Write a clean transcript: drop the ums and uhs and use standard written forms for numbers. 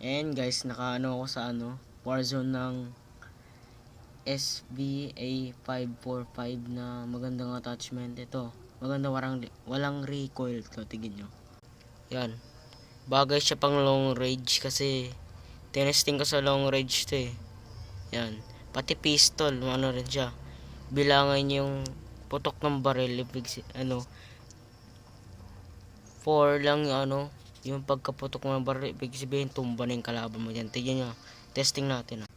And guys, nakaano ako sa Warzone ng SBA545 na magandang attachment. Ito, maganda, walang recoil to. Tignan nyo. Yan. Bagay siya pang long range kasi tinesting ko sa long range to eh. Yan. Pati pistol, ano rin siya. Bilangan yung putok ng baril, 4 lang yung pagkaputok ng baril, ibig sabihin tumba na yung kalaban mo. Yan, tignan nyo. Testing natin.